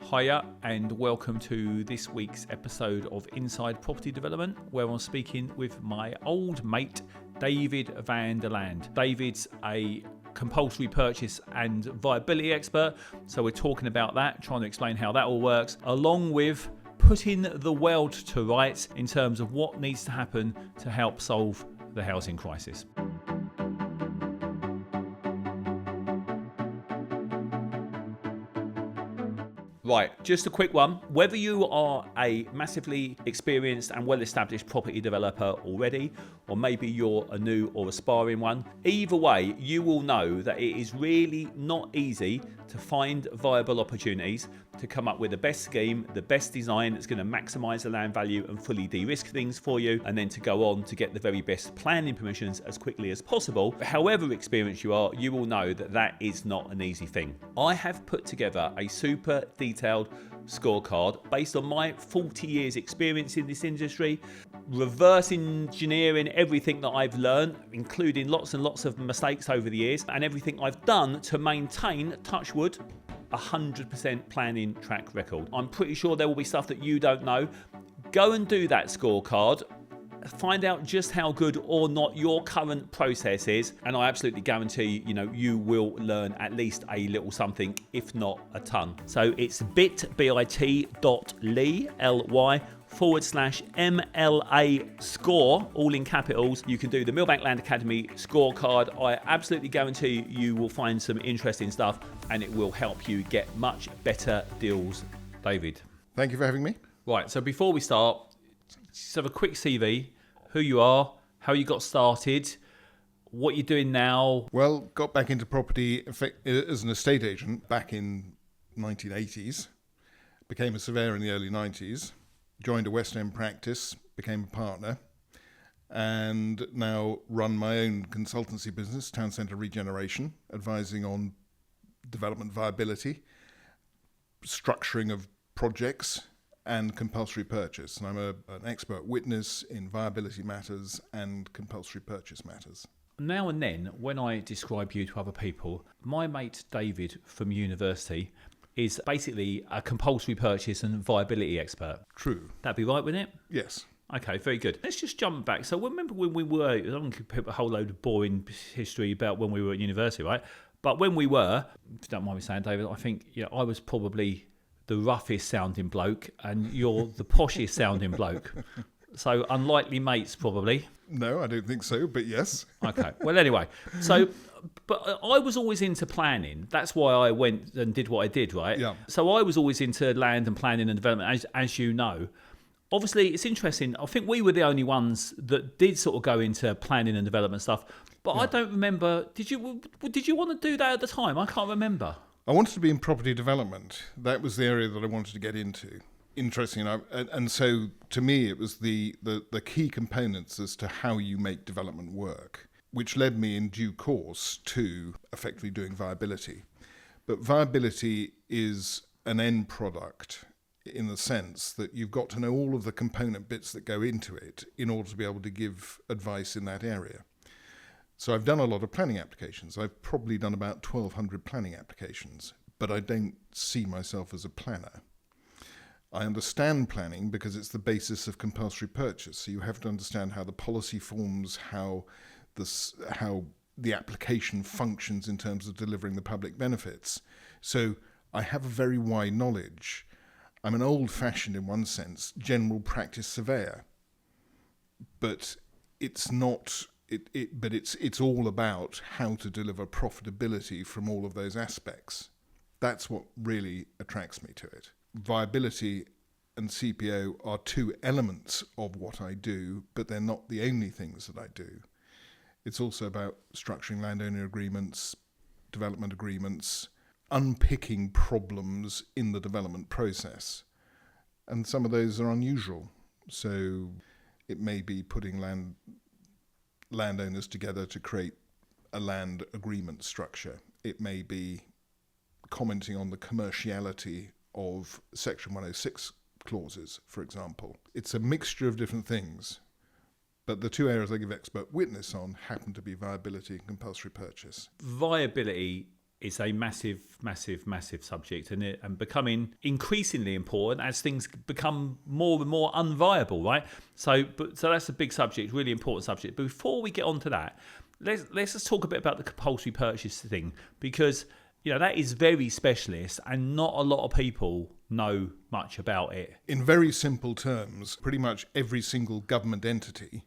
Hiya and welcome to this week's episode of Inside Property Development, where I'm speaking with my old mate David van der Lande. David's a compulsory purchase and viability expert, so we're talking about that, trying to explain how that all works, along with putting the world to rights in terms of what needs to happen to help solve the housing crisis. Right, just a quick one. Whether you are a massively experienced and well-established property developer already, or maybe you're a new or aspiring one, either way, you will know that it is really not easy to find viable opportunities to come up with the best scheme, the best design that's going to maximise the land value and fully de-risk things for you, and then to go on to get the very best planning permissions as quickly as possible. However experienced you are, you will know that that is not an easy thing. I have put together a super detailed scorecard based on my 40 years experience in this industry, reverse engineering everything that I've learned, including lots and lots of mistakes over the years, and everything I've done to maintain, touch wood, 100% planning track record. I'm pretty sure there will be stuff that you don't know. Go and do that scorecard. Find out just how good or not your current process is, and I absolutely guarantee you will learn at least a little something, if not a ton. So it's bit.ly/MLA score, all in capitals. You can do the Millbank Land Academy scorecard. I absolutely guarantee you will find some interesting stuff, and it will help you get much better deals. David. Thank you for having me. Right, so before we start, just have a quick CV, who you are, how you got started, what you're doing now. Well, got back into property as an estate agent back in 1980s, became a surveyor in the early 90s, joined a West End practice, became a partner, and now run my own consultancy business, Town Centre Regeneration, advising on development viability, structuring of projects, and compulsory purchase. And I'm an expert witness in viability matters and compulsory purchase matters. Now and then, when I describe you to other people, my mate David from university is basically a compulsory purchase and viability expert. True. That'd be right, wouldn't it? Yes. Okay, very good. Let's just jump back. So remember when we were, I don't want to put a whole load of boring history about when we were at university, right? But when we were, if you don't mind me saying, David, I think I was probably the roughest sounding bloke and you're the poshest sounding bloke. So unlikely mates probably. No, I don't think so, but yes. Okay. Well, anyway, but I was always into planning. That's why I went and did what I did, right? Yeah. So I was always into land and planning and development, as you know. Obviously, it's interesting. I think we were the only ones that did sort of go into planning and development stuff. But yeah. I don't remember. Did you want to do that at the time? I can't remember. I wanted to be in property development. That was the area that I wanted to get into. Interesting. And so to me, it was the key components as to how you make development work, which led me in due course to effectively doing viability. But viability is an end product in the sense that you've got to know all of the component bits that go into it in order to be able to give advice in that area. So I've done a lot of planning applications. I've probably done about 1,200 planning applications, but I don't see myself as a planner. I understand planning because it's the basis of compulsory purchase. So you have to understand how the policy forms, how the application functions in terms of delivering the public benefits. So I have a very wide knowledge. I'm an old-fashioned, in one sense, general practice surveyor, but it's not. It's all about how to deliver profitability from all of those aspects. That's what really attracts me to it. Viability and CPO are two elements of what I do, but they're not the only things that I do. It's also about structuring landowner agreements, development agreements, unpicking problems in the development process. And some of those are unusual. So it may be putting landowners together to create a land agreement structure. It may be commenting on the commerciality of Section 106 clauses, for example. It's a mixture of different things, but the two areas I give expert witness on happen to be viability and compulsory purchase. Viability It's a massive, massive, massive subject, and becoming increasingly important as things become more and more unviable, right? So that's a big subject, really important subject. But before we get on to that, let's just talk a bit about the compulsory purchase thing, because that is very specialist, and not a lot of people know much about it. In very simple terms, pretty much every single government entity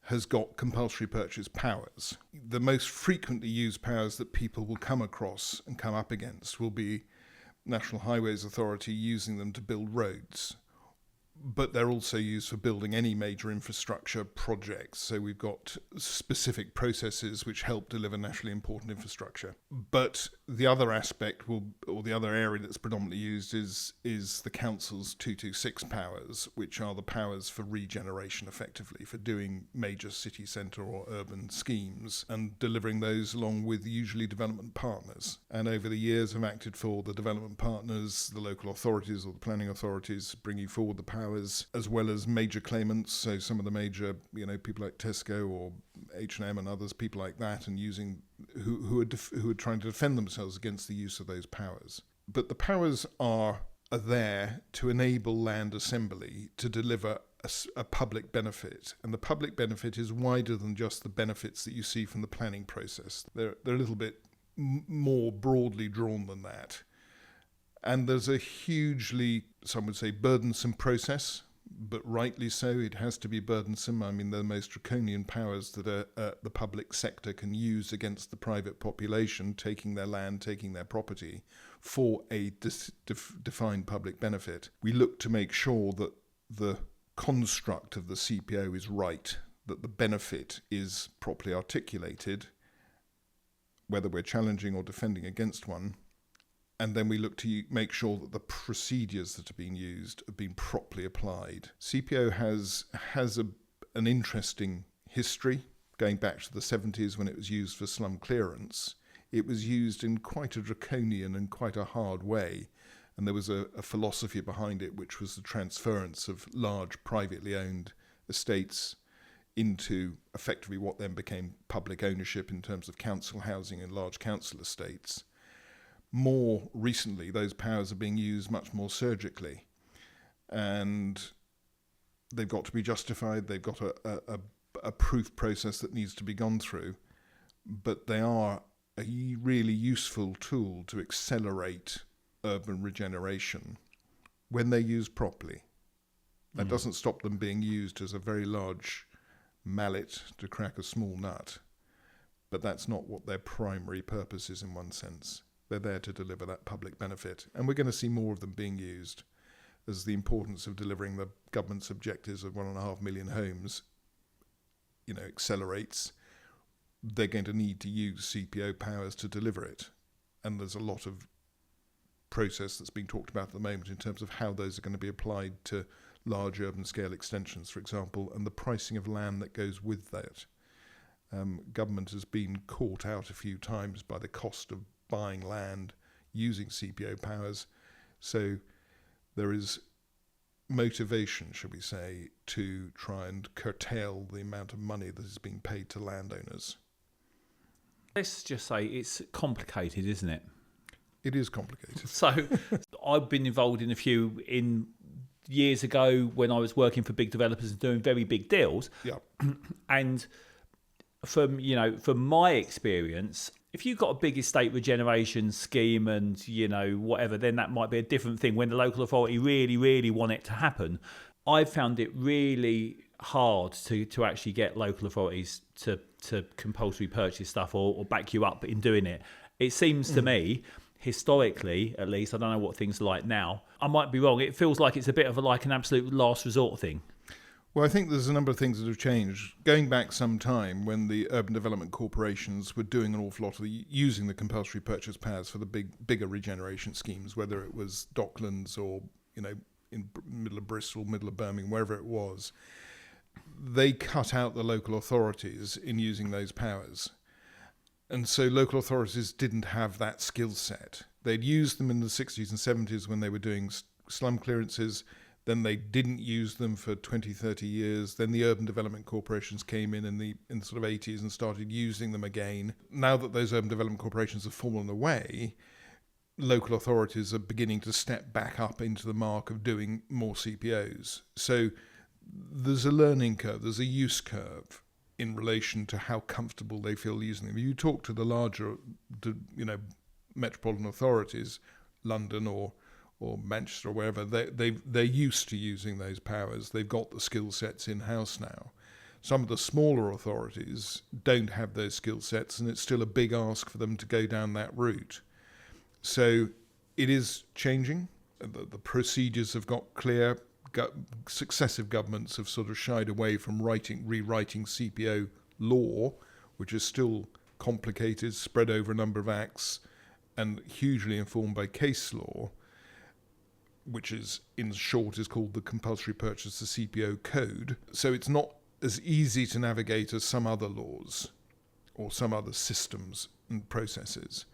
has got compulsory purchase powers. The most frequently used powers that people will come across and come up against will be National Highways Authority using them to build roads, but they're also used for building any major infrastructure projects. So we've got specific processes which help deliver nationally important infrastructure. But the other aspect or the other area that's predominantly used is the council's 226 powers, which are the powers for regeneration, effectively, for doing major city centre or urban schemes and delivering those along with usually development partners. And over the years have acted for the development partners, the local authorities or the planning authorities, bringing forward the powers, as well as major claimants, so some of the major, people like Tesco or H&M and others, people like that, and using who are trying to defend themselves against the use of those powers. But the powers are there to enable land assembly to deliver a public benefit, and the public benefit is wider than just the benefits that you see from the planning process. They're a little bit more broadly drawn than that. And there's a hugely, some would say, burdensome process, but rightly so. It has to be burdensome. I mean, the most draconian powers that the public sector can use against the private population, taking their land, taking their property for a defined public benefit. We look to make sure that the construct of the CPO is right, that the benefit is properly articulated, whether we're challenging or defending against one. And then we look to make sure that the procedures that are being used have been properly applied. CPO has an interesting history, going back to the 70s when it was used for slum clearance. It was used in quite a draconian and quite a hard way. And there was a philosophy behind it, which was the transference of large privately owned estates into effectively what then became public ownership in terms of council housing and large council estates. More recently, those powers are being used much more surgically, and they've got to be justified. They've got a proof process that needs to be gone through, but they are a really useful tool to accelerate urban regeneration when they're used properly. That doesn't stop them being used as a very large mallet to crack a small nut, but that's not what their primary purpose is in one sense. They're there to deliver that public benefit. And we're going to see more of them being used as the importance of delivering the government's objectives of 1.5 million homes, accelerates. They're going to need to use CPO powers to deliver it. And there's a lot of process that's being talked about at the moment in terms of how those are going to be applied to large urban scale extensions, for example, and the pricing of land that goes with that. Government has been caught out a few times by the cost of buying land using CPO powers. So there is motivation, shall we say, to try and curtail the amount of money that is being paid to landowners. Let's just say it's complicated, isn't it? It is complicated. So I've been involved in a few years ago when I was working for big developers and doing very big deals. Yeah. And from my experience, if you've got a big estate regeneration scheme and, whatever, then that might be a different thing. When the local authority really, really want it to happen, I've found it really hard to actually get local authorities to compulsory purchase stuff or back you up in doing it. It seems to me, historically at least, I don't know what things are like now, I might be wrong, it feels like it's a bit of an absolute last resort thing. Well, I think there's a number of things that have changed. Going back some time when the urban development corporations were doing an awful lot of using the compulsory purchase powers for the bigger regeneration schemes, whether it was Docklands or, in middle of Bristol, middle of Birmingham, wherever it was, they cut out the local authorities in using those powers. And so local authorities didn't have that skill set. They'd used them in the 60s and 70s when they were doing slum clearances. then they didn't use them for 20, 30 years. Then the urban development corporations came in the sort of 80s and started using them again. Now that those urban development corporations have fallen away, local authorities are beginning to step back up into the mark of doing more CPOs. So there's a learning curve, there's a use curve in relation to how comfortable they feel using them. If you talk to the larger, metropolitan authorities, London or Manchester or wherever, they're used to using those powers. They've got the skill sets in-house now. Some of the smaller authorities don't have those skill sets, and it's still a big ask for them to go down that route. So it is changing. The procedures have got clear. Successive governments have sort of shied away from rewriting CPO law, which is still complicated, spread over a number of acts, and hugely informed by case law, which is, in short, is called the Compulsory Purchase of CPO Code. So it's not as easy to navigate as some other laws or some other systems and processes.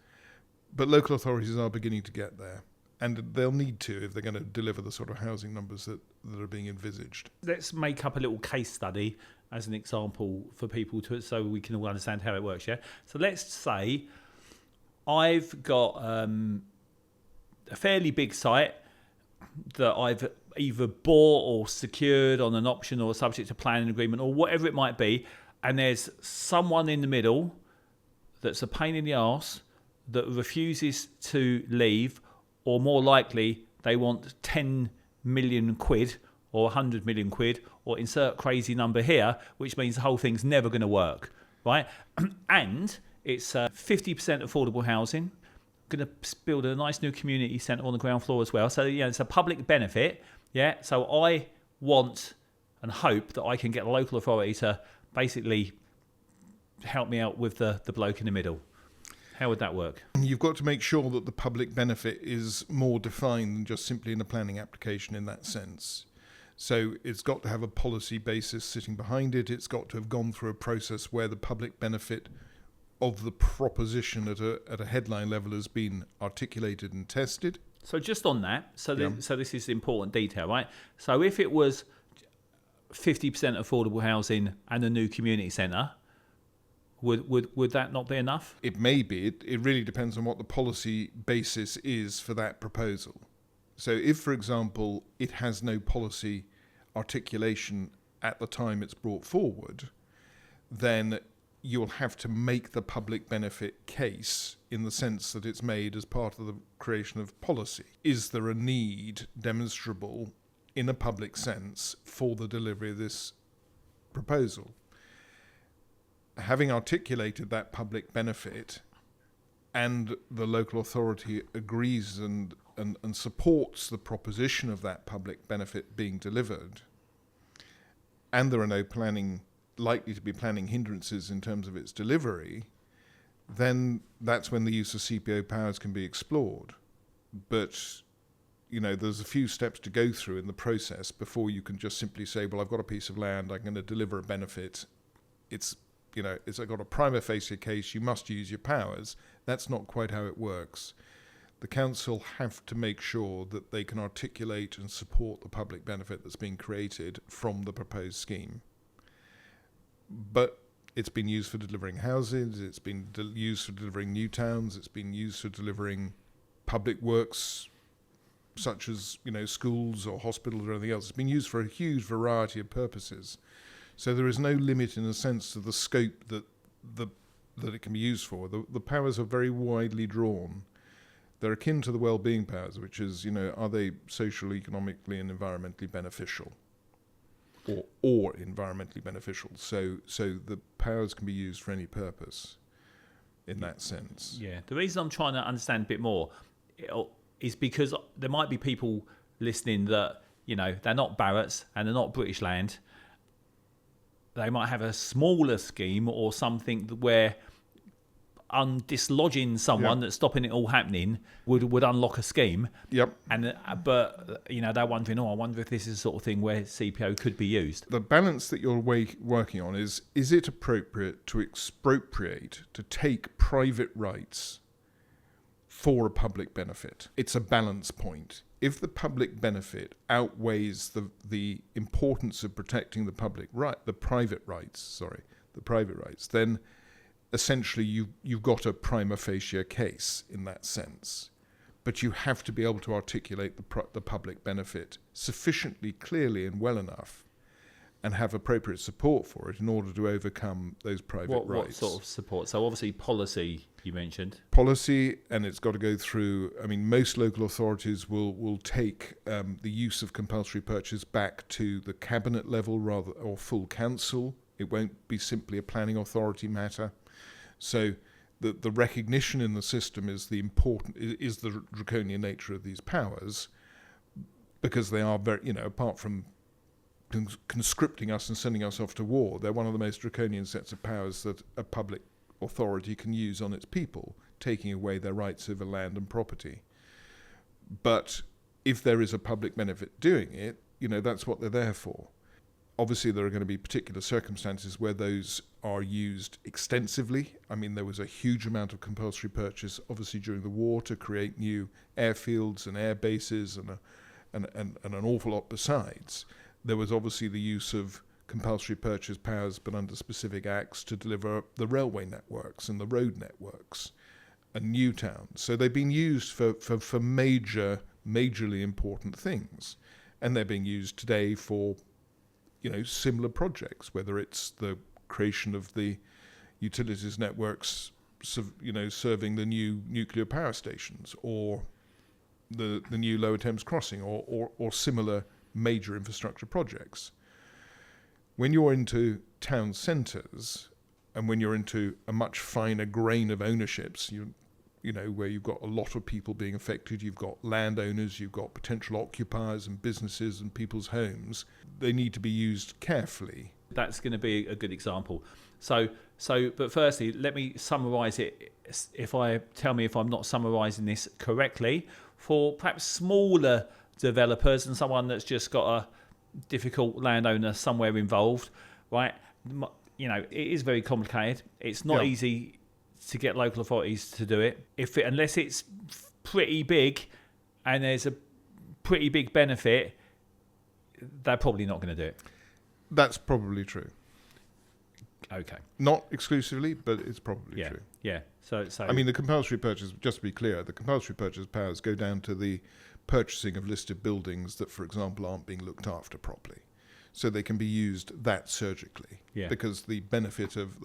But local authorities are beginning to get there. And they'll need to if they're going to deliver the sort of housing numbers that are being envisaged. Let's make up a little case study as an example for people so we can all understand how it works, yeah? So let's say I've got a fairly big site that I've either bought or secured on an option or subject to planning agreement or whatever it might be, and there's someone in the middle that's a pain in the arse that refuses to leave, or more likely they want 10 million quid or 100 million quid or insert crazy number here, which means the whole thing's never going to work, right? And it's 50% affordable housing. Going to build a nice new community centre on the ground floor as well. So, it's a public benefit. Yeah. So I want and hope that I can get the local authority to basically help me out with the bloke in the middle. How would that work? You've got to make sure that the public benefit is more defined than just simply in a planning application in that sense. So it's got to have a policy basis sitting behind it. It's got to have gone through a process where the public benefit of the proposition at a headline level has been articulated and tested. So just on that, so this is important detail, right? So if it was 50% affordable housing and a new community centre, would that not be enough? It may be. It really depends on what the policy basis is for that proposal. So if, for example, it has no policy articulation at the time it's brought forward, then you'll have to make the public benefit case in the sense that it's made as part of the creation of policy. Is there a need demonstrable in a public sense for the delivery of this proposal? Having articulated that public benefit and the local authority agrees and supports the proposition of that public benefit being delivered, and there are no likely to be planning hindrances in terms of its delivery, then that's when the use of CPO powers can be explored. But, there's a few steps to go through in the process before you can just simply say, well, I've got a piece of land, I'm going to deliver a benefit. It's got a prima facie case, you must use your powers. That's not quite how it works. The council have to make sure that they can articulate and support the public benefit that's being created from the proposed scheme. But it's been used for delivering houses, it's been used for delivering new towns, it's been used for delivering public works such as, schools or hospitals or anything else. It's been used for a huge variety of purposes. So there is no limit in a sense to the scope that it can be used for. The powers are very widely drawn. They're akin to the well-being powers, which is, are they social, economically and environmentally beneficial? Or environmentally beneficial. So the powers can be used for any purpose in that sense. Yeah. The reason I'm trying to understand a bit more is because there might be people listening that, they're not Barratts and they're not British Land. They might have a smaller scheme or something where dislodging someone that's stopping it all happening would unlock a scheme. Yep. But they're wondering, I wonder if this is the sort of thing where CPO could be used. The balance that you're working on is it appropriate to expropriate, to take private rights for a public benefit. It's a balance point. If the public benefit outweighs the importance of protecting the private rights, then essentially you've got a prima facie case in that sense. But you have to be able to articulate the public benefit sufficiently clearly and well enough, and have appropriate support for it in order to overcome those private rights. What sort of support? So obviously policy, you mentioned. Policy, and it's got to go through, most local authorities will take the use of compulsory purchase back to the cabinet level or full council. It won't be simply a planning authority matter. So the recognition in the system is the draconian nature of these powers, because they are very, apart from conscripting us and sending us off to war, they're one of the most draconian sets of powers that a public authority can use on its people, taking away their rights over land and property. But if there is a public benefit doing it, that's what they're there for. Obviously, there are going to be particular circumstances where those are used extensively. There was a huge amount of compulsory purchase, obviously, during the war to create new airfields and air bases and an awful lot besides. There was obviously the use of compulsory purchase powers, but under specific acts, to deliver the railway networks and the road networks and new towns. So they've been used for majorly important things. And they're being used today for, similar projects, whether it's the creation of the utilities networks, serving the new nuclear power stations, or the new Lower Thames crossing, or similar major infrastructure projects. When you're into town centres, and when you're into a much finer grain of ownerships, where you've got a lot of people being affected, you've got landowners, you've got potential occupiers and businesses and people's homes, they need to be used carefully. That's going to be a good example. But firstly, let me summarise it. Tell me if I'm not summarising this correctly. For perhaps smaller developers and someone that's just got a difficult landowner somewhere involved, right? It is very complicated. It's not easy to get local authorities to do it. Unless it's pretty big and there's a pretty big benefit, they're probably not going to do it. That's probably true. Okay. Not exclusively, but it's probably true. Yeah. So the compulsory purchase, just to be clear, the compulsory purchase powers go down to the purchasing of listed buildings that, for example, aren't being looked after properly. So they can be used that surgically, because the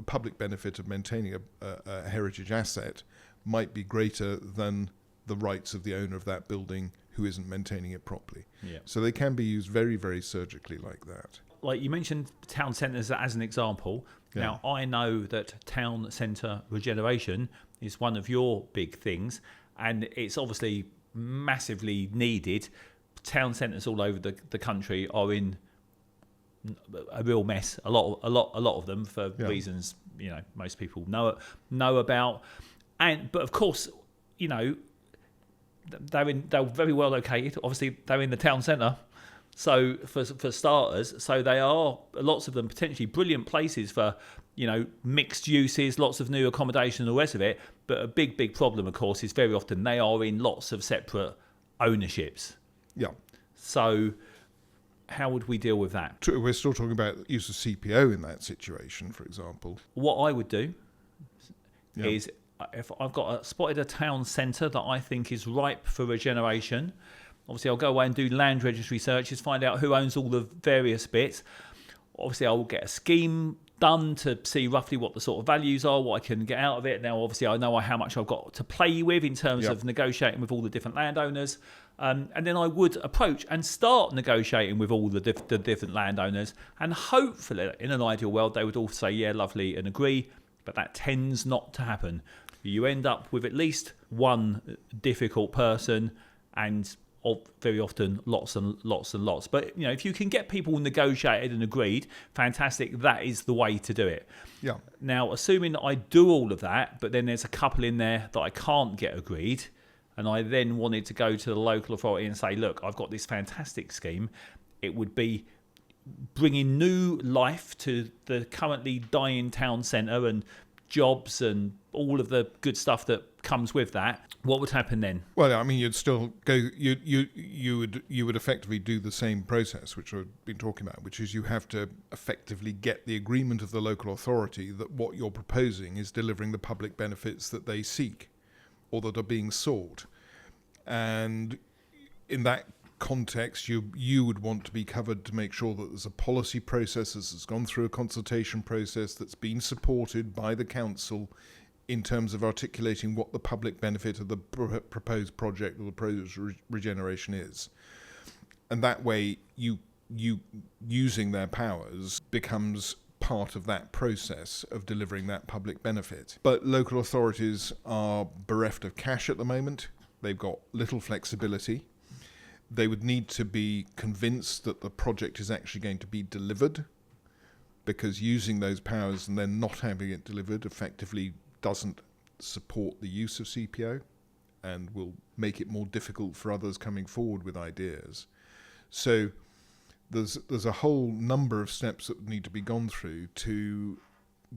public benefit of maintaining a heritage asset might be greater than the rights of the owner of that building who isn't maintaining it properly. Yeah. So they can be used very, very surgically like that. Like you mentioned town centres as an example. Yeah. Now, I know that town centre regeneration is one of your big things, and it's obviously massively needed. Town centres all over the country are in a real mess. A lot of them for reasons most people know about. But of course, they're very well located. Obviously, they're in the town centre. So for starters, they are, lots of them, potentially brilliant places for mixed uses, lots of new accommodation and the rest of it. But a big problem, of course, is very often they are in lots of separate ownerships. Yeah. So how would we deal with that? We're still talking about use of CPO in that situation, for example. What I would do is, if I've spotted a town centre that I think is ripe for regeneration, obviously I'll go away and do land registry searches, find out who owns all the various bits. Obviously I will get a scheme done to see roughly what the sort of values are, what I can get out of it. Now obviously I know how much I've got to play with in terms of negotiating with all the different landowners. And then I would approach and start negotiating with all the different landowners. And hopefully, in an ideal world, they would all say, yeah, lovely, and agree. But that tends not to happen. You end up with at least one difficult person, and very often lots and lots. But if you can get people negotiated and agreed, fantastic. That is the way to do it. Yeah. Now, assuming that I do all of that, but then there's a couple in there that I can't get agreed, and I then wanted to go to the local authority and say, look, I've got this fantastic scheme. It would be bringing new life to the currently dying town centre and jobs and all of the good stuff that comes with that, what would happen then? Well, I mean, you'd still go. You would effectively do the same process, which I've been talking about, which is you have to effectively get the agreement of the local authority that what you're proposing is delivering the public benefits that they seek, or that are being sought, and in that context, you would want to be covered to make sure that there's a policy process that's gone through a consultation process that's been supported by the council in terms of articulating what the public benefit of the proposed project or the proposed regeneration is. And that way, you using their powers becomes part of that process of delivering that public benefit. But local authorities are bereft of cash at the moment. They've got little flexibility. They would need to be convinced that the project is actually going to be delivered, because using those powers and then not having it delivered effectively doesn't support the use of CPO and will make it more difficult for others coming forward with ideas. So there's a whole number of steps that need to be gone through to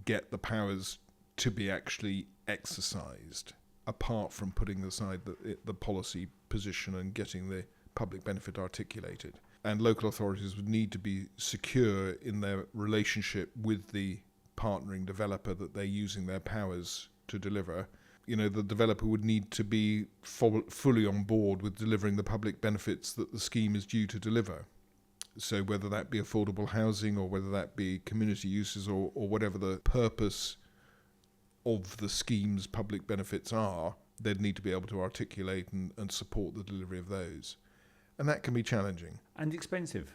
get the powers to be actually exercised, apart from putting aside the policy position and getting the public benefit articulated. And local authorities would need to be secure in their relationship with the partnering developer that they're using their powers to deliver. You know, the developer would need to be fully on board with delivering the public benefits that the scheme is due to deliver. So whether that be affordable housing or whether that be community uses or whatever the purpose of the scheme's public benefits are, they'd need to be able to articulate and support the delivery of those. And that can be challenging. And expensive.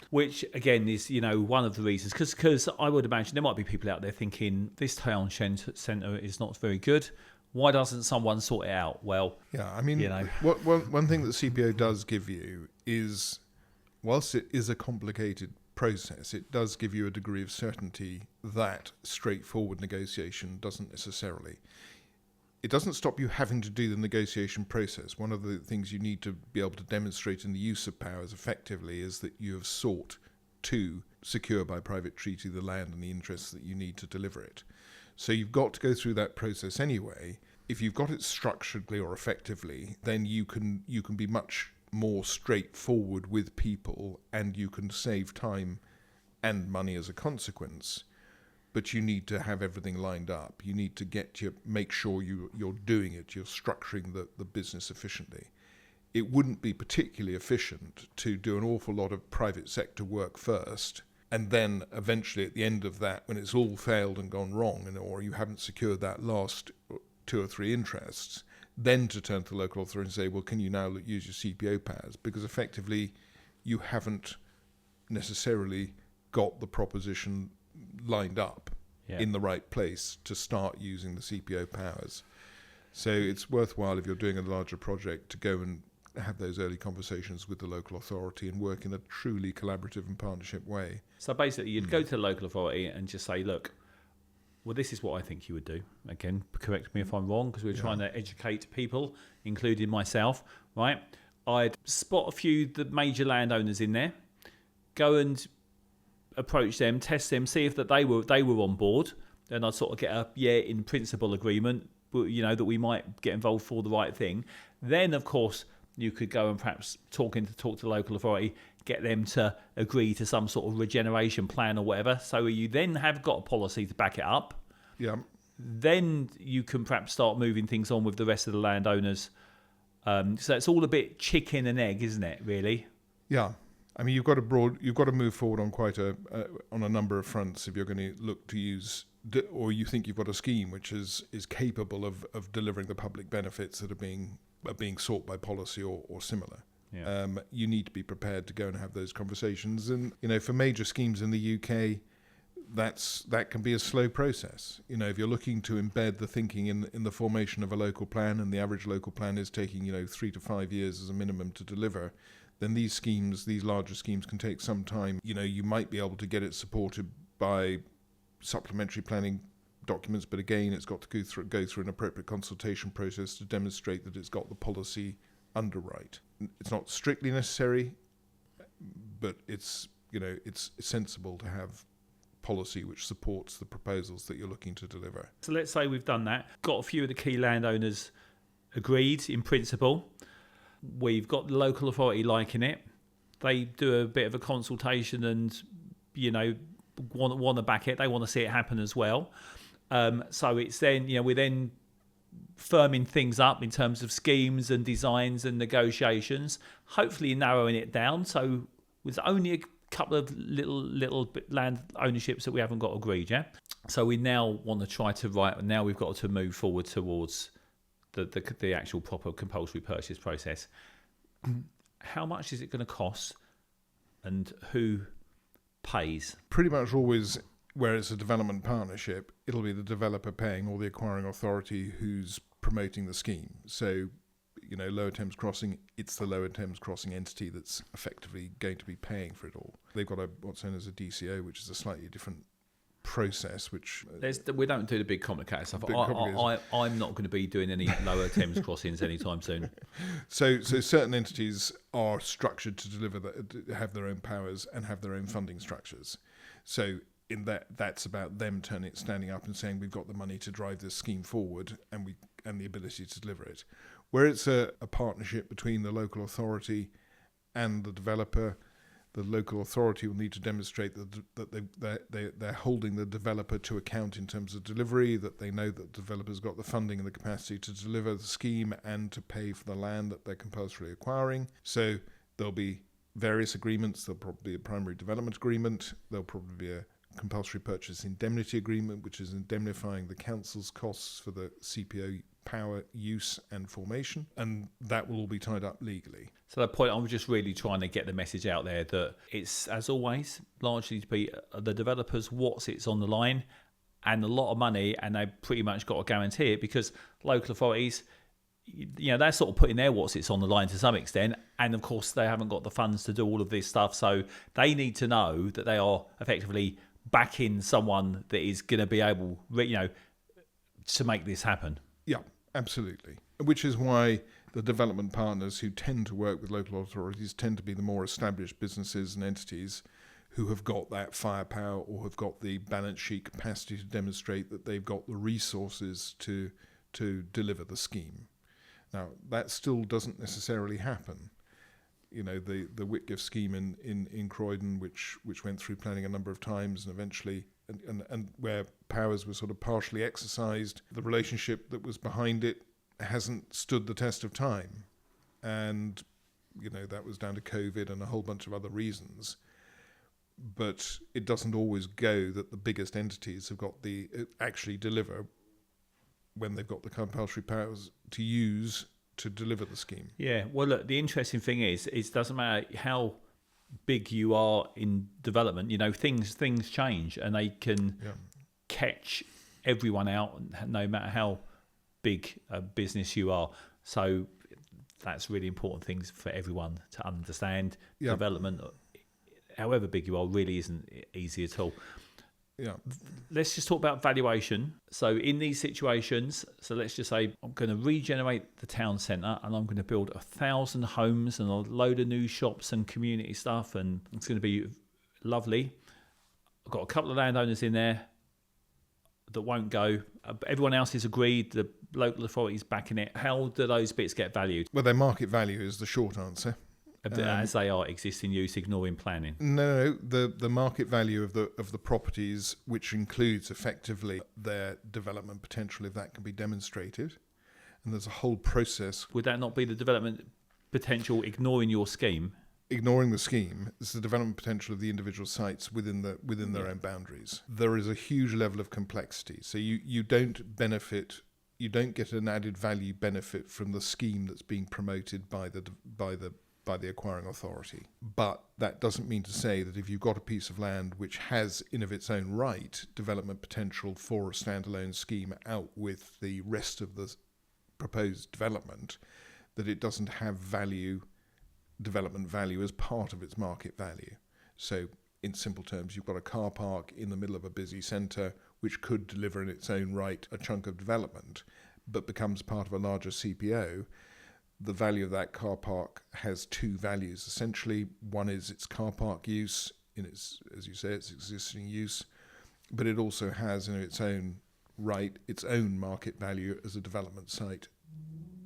Which, again, is, you know, one of the reasons. Because I would imagine there might be people out there thinking, this town centre is not very good. Why doesn't someone sort it out? Well, yeah, I mean, you know. One thing that CPO does give you is, whilst it is a complicated process, it does give you a degree of certainty that straightforward negotiation doesn't necessarily. It doesn't stop you having to do the negotiation process. One of the things you need to be able to demonstrate in the use of powers effectively is that you have sought to secure by private treaty the land and the interests that you need to deliver it. So you've got to go through that process anyway. If you've got it structuredly or effectively, then you can be much more straightforward with people, and you can save time and money as a consequence. But you need to have everything lined up. You need to make sure you're doing it, you're structuring the business efficiently. It wouldn't be particularly efficient to do an awful lot of private sector work first, and then eventually at the end of that, when it's all failed and gone wrong, or you haven't secured that last 2 or 3 interests, then to turn to the local authority and say, well, can you now use your CPO powers? Because effectively you haven't necessarily got the proposition lined up in the right place to start using the CPO powers. So it's worthwhile, if you're doing a larger project, to go and have those early conversations with the local authority and work in a truly collaborative and partnership way. So basically you'd go to the local authority and just say, look, well, this is what I think you would do. Again, correct me if I'm wrong, because we're trying to educate people, including myself, right? I'd spot a few the major landowners in there, go and approach them, test them, see if that they were on board. Then I'd sort of get a in principle agreement, you know, that we might get involved for the right thing. Then, of course, you could go and perhaps talk to the local authority, get them to agree to some sort of regeneration plan or whatever. So you then have got a policy to back it up. Yeah. Then you can perhaps start moving things on with the rest of the landowners. So it's all a bit chicken and egg, isn't it? Really? Yeah. I mean, you've got to move forward on on a number of fronts if you're going to look to use, or you think you've got a scheme which is capable of delivering the public benefits that are being sought by policy or similar. Yeah. You need to be prepared to go and have those conversations. And, you know, for major schemes in the UK, that can be a slow process. You know, if you're looking to embed the thinking in the formation of a local plan, and the average local plan is taking, 3 to 5 years as a minimum to deliver, then these larger schemes can take some time. You know, you might be able to get it supported by supplementary planning documents, but again, it's got to go through an appropriate consultation process to demonstrate that it's got the policy underwrite. It's not strictly necessary, but it's sensible to have policy which supports the proposals that you're looking to deliver. So let's say we've done that, got a few of the key landowners agreed in principle. We've got the local authority liking it. They do a bit of a consultation and, want to back it. They want to see it happen as well. So it's then, we're then firming things up in terms of schemes and designs and negotiations, hopefully narrowing it down. So there's only a couple of little land ownerships that we haven't got agreed, yeah? So we now want to try to now we've got to move forward towards the actual proper compulsory purchase process. How much is it going to cost and who pays? Pretty much always where it's a development partnership, it'll be the developer paying or the acquiring authority who's promoting the scheme. So, Lower Thames Crossing, it's the Lower Thames Crossing entity that's effectively going to be paying for it all. They've got what's known as a DCO, which is a slightly different process, which... we don't do the big complicated stuff. I'm not going to be doing any Lower Thames Crossings anytime soon. So certain entities are structured to deliver have their own powers and have their own funding structures. So in that's about them standing up and saying we've got the money to drive this scheme forward and the ability to deliver it. Where it's a partnership between the local authority and the developer, the local authority will need to demonstrate that they're holding the developer to account in terms of delivery, that they know that the developer's got the funding and the capacity to deliver the scheme and to pay for the land that they're compulsorily acquiring. So there'll be various agreements. There'll probably be a primary development agreement. There'll probably be a compulsory purchase indemnity agreement, which is indemnifying the council's costs for the CPO power use and formation, and that will all be tied up legally. So that point, I'm just really trying to get the message out there that it's, as always, largely to be the developers what's it's on the line, and a lot of money, and they pretty much got to guarantee it, because local authorities, they're sort of putting their what's it's on the line to some extent, and of course they haven't got the funds to do all of this stuff, so they need to know that they are effectively backing someone that is going to be able, to make this happen. Yeah, absolutely. Which is why the development partners who tend to work with local authorities tend to be the more established businesses and entities who have got that firepower or have got the balance sheet capacity to demonstrate that they've got the resources to deliver the scheme. Now, that still doesn't necessarily happen. The Whitgift scheme in Croydon, which went through planning a number of times and eventually, and where powers were sort of partially exercised, the relationship that was behind it hasn't stood the test of time. And, that was down to COVID and a whole bunch of other reasons. But it doesn't always go that the biggest entities have got actually deliver when they've got the compulsory powers to use to deliver the scheme. Yeah, well, look, the interesting thing is it doesn't matter how big you are in development, things change and they can catch everyone out no matter how big a business you are. So that's really important things for everyone to understand. Development, however big you are, really isn't easy at all. Yeah. Let's just talk about valuation. So in these situations, let's just say I'm going to regenerate the town centre and I'm going to build 1,000 homes and a load of new shops and community stuff, and it's going to be lovely. I've got a couple of landowners in there that won't go. Everyone else is agreed. The local authorities backing it. How do those bits get valued? Well, their market value is the short answer. As they are existing use, ignoring planning. No. The market value of the properties, which includes effectively their development potential, if that can be demonstrated, and there's a whole process. Would that not be the development potential ignoring your scheme? Ignoring the scheme is the development potential of the individual sites within their own boundaries. There is a huge level of complexity, so you don't benefit. You don't get an added value benefit from the scheme that's being promoted by the acquiring authority. But that doesn't mean to say that if you've got a piece of land which has, in of its own right, development potential for a standalone scheme out with the rest of the proposed development, that it doesn't have development value as part of its market value. So in simple terms, you've got a car park in the middle of a busy centre which could deliver in its own right a chunk of development, but becomes part of a larger CPO. The value of that car park has two values, essentially. One is its car park use, in its, as you say, its existing use. but it also has in its own right its own market value as a development site,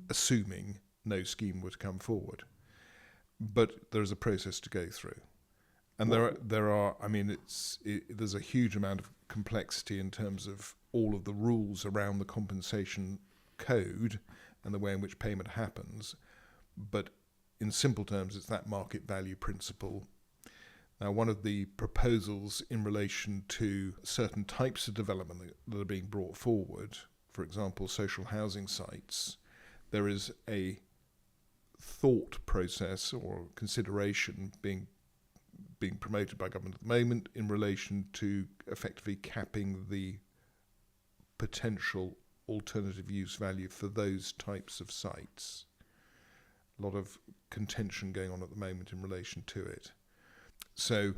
assuming no scheme were to come forward. But there's a process to go through. And there are. I mean, there's a huge amount of complexity in terms of all of the rules around the compensation code and the way in which payment happens. But in simple terms, it's that market value principle. Now, one of the proposals in relation to certain types of development that are being brought forward, for example, social housing sites, there is a thought process or consideration being promoted by government at the moment in relation to effectively capping the potential alternative use value for those types of sites. A lot of contention going on at the moment in relation to it. So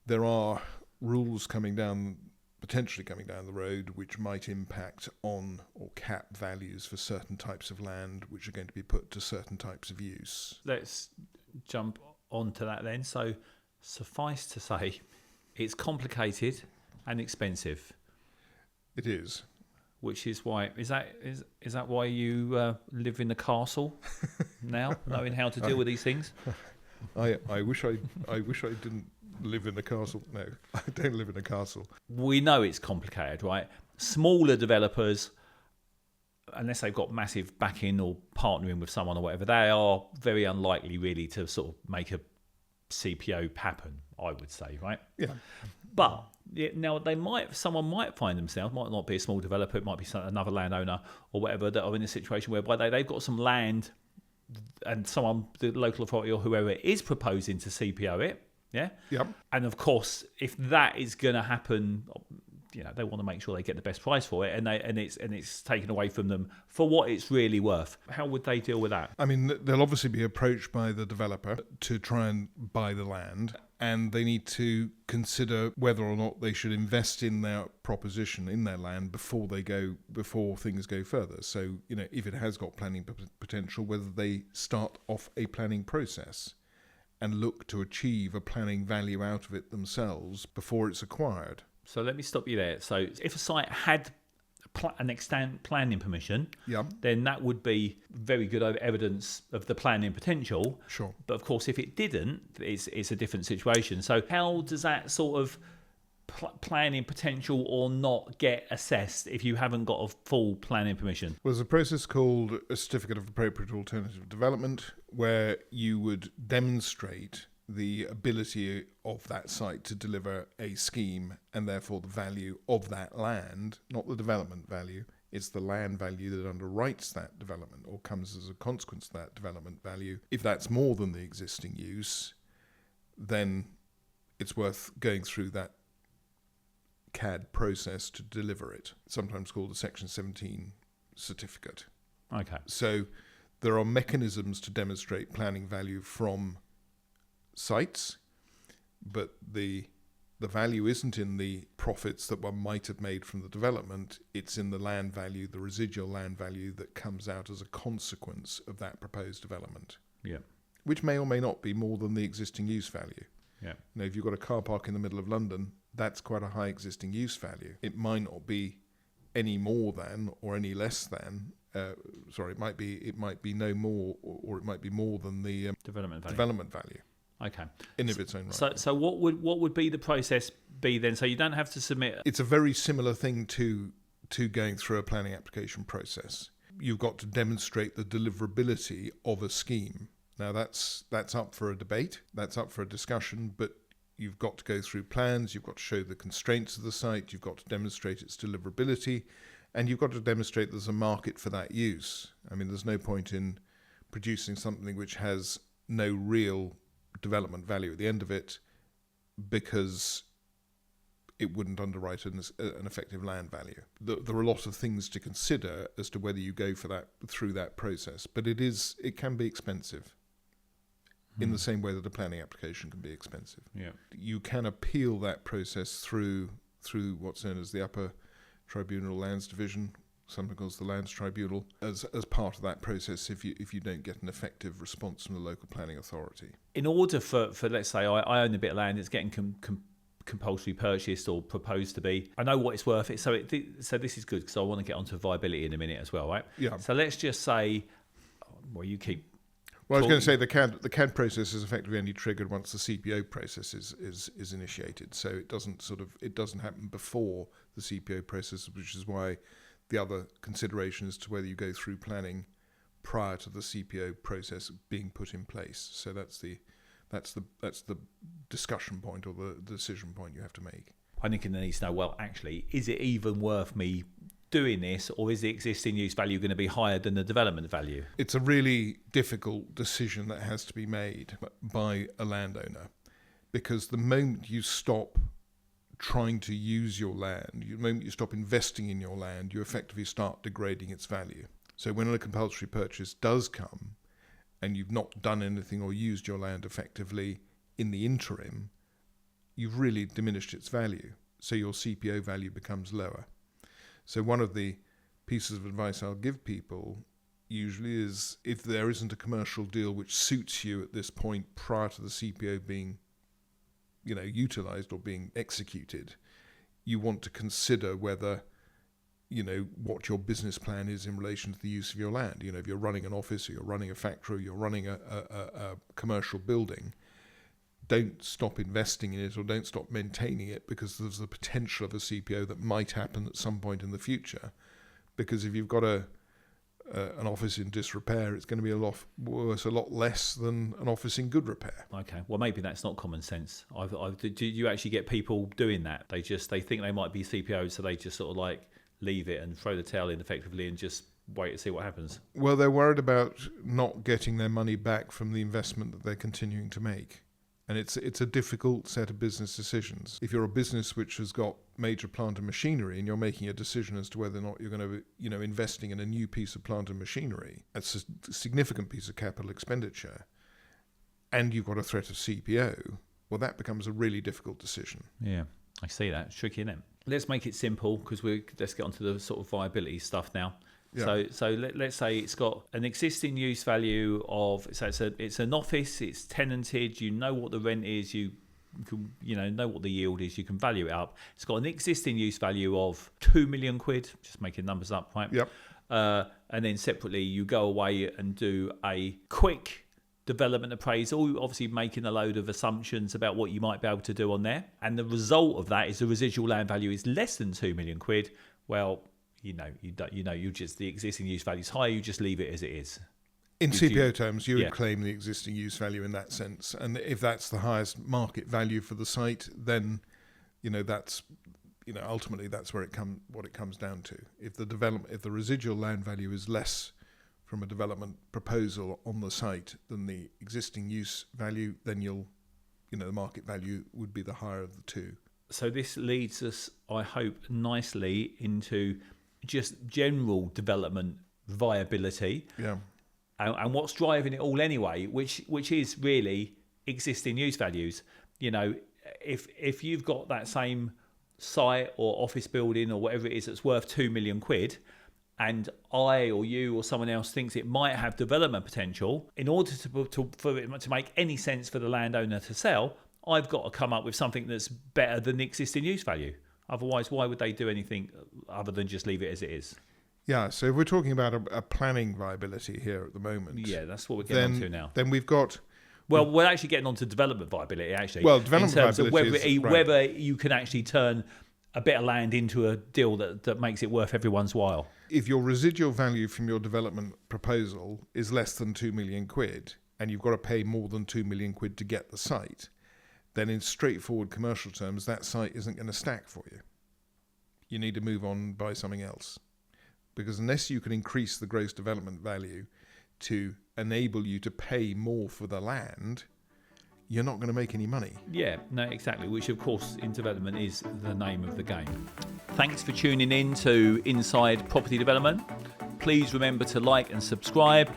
there are rules potentially coming down the road, which might impact on or cap values for certain types of land, which are going to be put to certain types of use. Let's jump onto that then. So suffice to say, it's complicated and expensive. It is. Which is why is that why you live in the castle now, knowing how to deal with these things? I wish I didn't live in a castle. No, I don't live in a castle. We know it's complicated, right? Smaller developers, unless they've got massive backing or partnering with someone or whatever, they are very unlikely really to sort of make a CPO happen, I would say, right? Yeah. But now someone might find themselves, might not be a small developer, it might be another landowner or whatever, that are in a situation whereby they've got some land and someone, the local authority or whoever is proposing to CPO it, yeah? Yep. And of course, if that is going to happen, they want to make sure they get the best price for it, and it's taken away from them for what it's really worth. How would they deal with that? I mean, they'll obviously be approached by the developer to try and buy the land, and they need to consider whether or not they should invest in their proposition in their land before things go further. So, if it has got planning potential, whether they start off a planning process and look to achieve a planning value out of it themselves before it's acquired. So let me stop you there. So if a site had an extant planning permission, then that would be very good evidence of the planning potential. Sure. But of course, if it didn't, it's a different situation. So how does that sort of planning potential or not get assessed if you haven't got a full planning permission? Well, there's a process called a Certificate of Appropriate Alternative Development, where you would demonstrate the ability of that site to deliver a scheme, and therefore the value of that land, not the development value, it's the land value that underwrites that development or comes as a consequence of that development value. If that's more than the existing use, then it's worth going through that CAD process to deliver it, sometimes called a Section 17 certificate. Okay. So there are mechanisms to demonstrate planning value from sites, but the value isn't in the profits that one might have made from the development, it's in the land value, the residual land value that comes out as a consequence of that proposed development. Yeah. Which may or may not be more than the existing use value. Yeah. If you've got a car park in the middle of London, that's quite a high existing use value. It might not be any more than or any less than. It might be no more, or it might be more than the development value. Okay. In of its own right. So what would be the process be then? So you don't have to submit. It's a very similar thing to going through a planning application process. You've got to demonstrate the deliverability of a scheme. Now that's up for a debate, that's up for a discussion, but you've got to go through plans, you've got to show the constraints of the site, you've got to demonstrate its deliverability, and you've got to demonstrate there's a market for that use. I mean, there's no point in producing something which has no real development value at the end of it because it wouldn't underwrite an effective land value. There are a lot of things to consider as to whether you go for that through that process, but it can be expensive. In the same way that a planning application can be expensive. Yeah. You can appeal that process through what's known as the Upper Tribunal Lands Division, sometimes called the Lands Tribunal, as part of that process if you don't get an effective response from the local planning authority. In order for let's say I own a bit of land, it's getting compulsory purchased or proposed to be. I know what it's worth. So this is good because I want to get onto viability in a minute as well, right? Yeah. So let's just say, well, you keep. Well, I was going to say the CAD process is effectively only triggered once the CPO process is initiated. So it doesn't happen before the CPO process, which is why the other consideration as to whether you go through planning prior to the CPO process being put in place. So that's the discussion point or the decision point you have to make. I think it needs to know, well, actually, is it even worth me doing this, or is the existing use value going to be higher than the development value? It's a really difficult decision that has to be made by a landowner, because the moment you stop trying to use your land, the moment you stop investing in your land, you effectively start degrading its value. So when a compulsory purchase does come and you've not done anything or used your land effectively in the interim, you've really diminished its value. So your CPO value becomes lower. So one of the pieces of advice I'll give people usually is, if there isn't a commercial deal which suits you at this point prior to the CPO being, utilized or being executed, you want to consider whether, what your business plan is in relation to the use of your land. If you're running an office or you're running a factory, or you're running a commercial building, don't stop investing in it or don't stop maintaining it because there's the potential of a CPO that might happen at some point in the future. Because if you've got an office in disrepair, it's going to be a lot less than an office in good repair. Okay, well, maybe that's not common sense. Do you actually get people doing that? They think they might be CPOs, so they just sort of like leave it and throw the towel in effectively and just wait to see what happens. Well, they're worried about not getting their money back from the investment that they're continuing to make. And it's a difficult set of business decisions. If you're a business which has got major plant and machinery and you're making a decision as to whether or not you're going to be, investing in a new piece of plant and machinery, that's a significant piece of capital expenditure, and you've got a threat of CPO, well, that becomes a really difficult decision. Yeah, I see that. It's tricky, isn't it? Let's make it simple because let's get onto the sort of viability stuff now. Yeah. So let's say it's got an existing use value of, so it's an office, it's tenanted, you know what the rent is, you can know what the yield is, you can value it up. It's got an existing use value of 2 million quid, just making numbers up, right? Yep. And then separately you go away and do a quick development appraisal, obviously making a load of assumptions about what you might be able to do on there. And the result of that is the residual land value is less than 2 million quid. Well, you just, the existing use value is higher, you just leave it as it is. In CPO terms, you would claim the existing use value in that sense. And if that's the highest market value for the site, then, that's, ultimately that's what it comes down to. If the residual land value is less from a development proposal on the site than the existing use value, then the market value would be the higher of the two. So this leads us, I hope, nicely into just general development viability. Yeah. And what's driving it all anyway, which is really existing use values. If you've got that same site or office building or whatever it is that's worth 2 million quid, and I or you or someone else thinks it might have development potential, in order for it to make any sense for the landowner to sell, I've got to come up with something that's better than the existing use value. Otherwise, why would they do anything other than just leave it as it is? Yeah, so if we're talking about a planning viability here at the moment... Yeah, that's what we're getting onto now. Then we've got... Well, we're actually getting onto development viability, actually. Well, development viability in terms of whether you can actually turn a bit of land into a deal that makes it worth everyone's while. If your residual value from your development proposal is less than 2 million quid, and you've got to pay more than 2 million quid to get the site, then in straightforward commercial terms, that site isn't going to stack for you. You need to move on and buy something else. Because unless you can increase the gross development value to enable you to pay more for the land, you're not going to make any money. Yeah, no, exactly, which of course in development is the name of the game. Thanks for tuning in to Inside Property Development. Please remember to like and subscribe.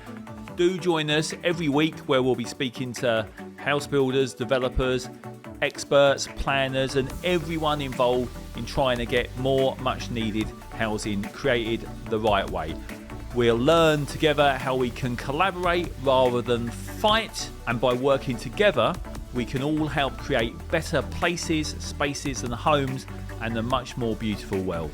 Do join us every week where we'll be speaking to house builders, developers, experts, planners and everyone involved in trying to get more much needed housing created the right way. We'll learn together how we can collaborate rather than fight, and by working together we can all help create better places, spaces and homes and a much more beautiful world.